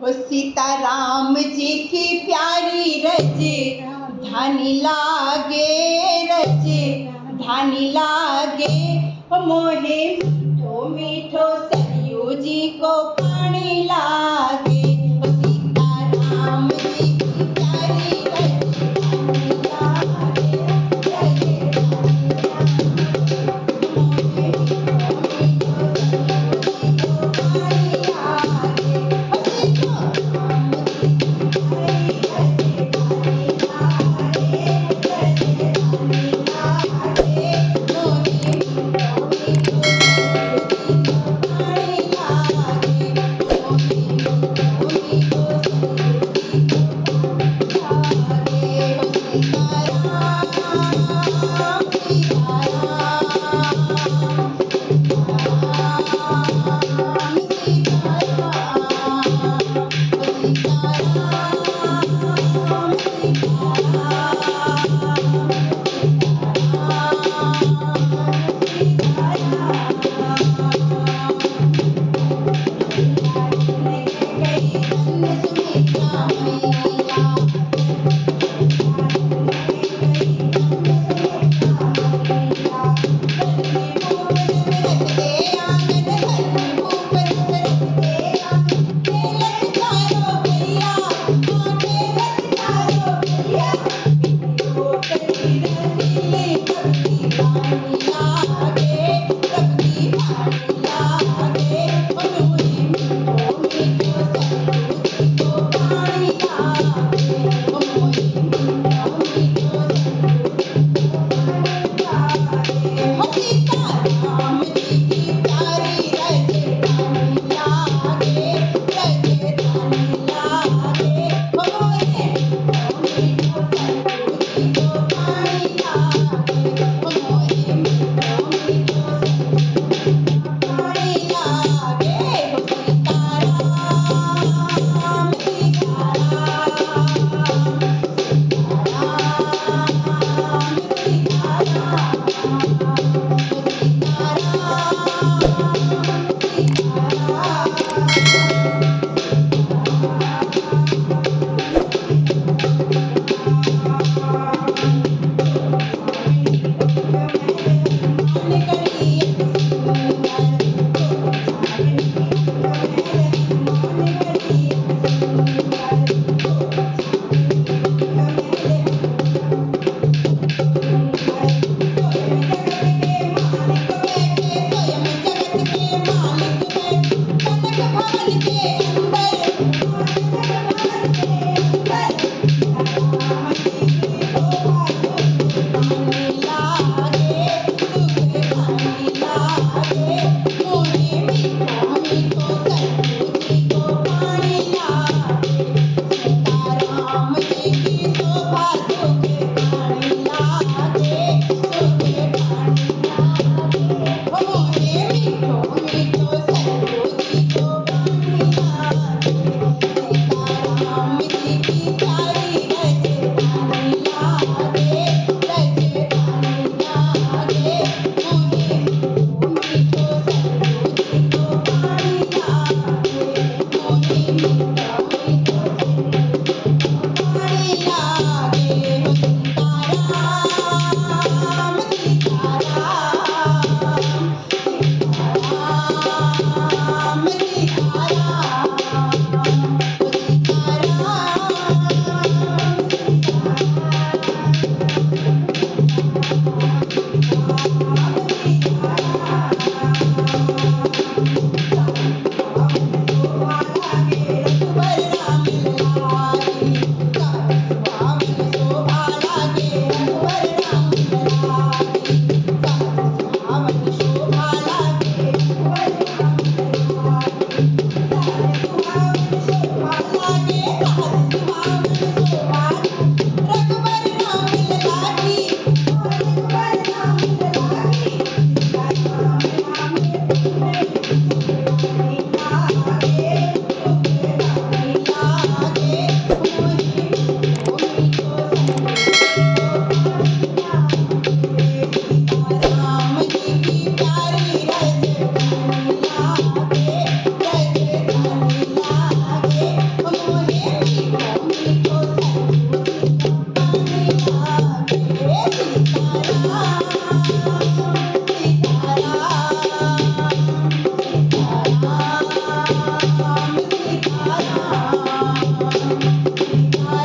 हो सीताराम जी की प्यारी रज धानी लागे, रज धानी लागे। हो मोहे मीठो मीठो सरयू जी को पानी लागे। हो सीताराम जी की प्यारी रज धानी लागे, रज धानी लागे। मोहे मीठो मीठो सरयू जी को पानी लागे। हो सीताराम जी की प्यारी रज धानी लागे, रज धानी लागे। मोहे मीठो मीठो सरयू जी को पानी लागे।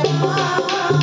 राम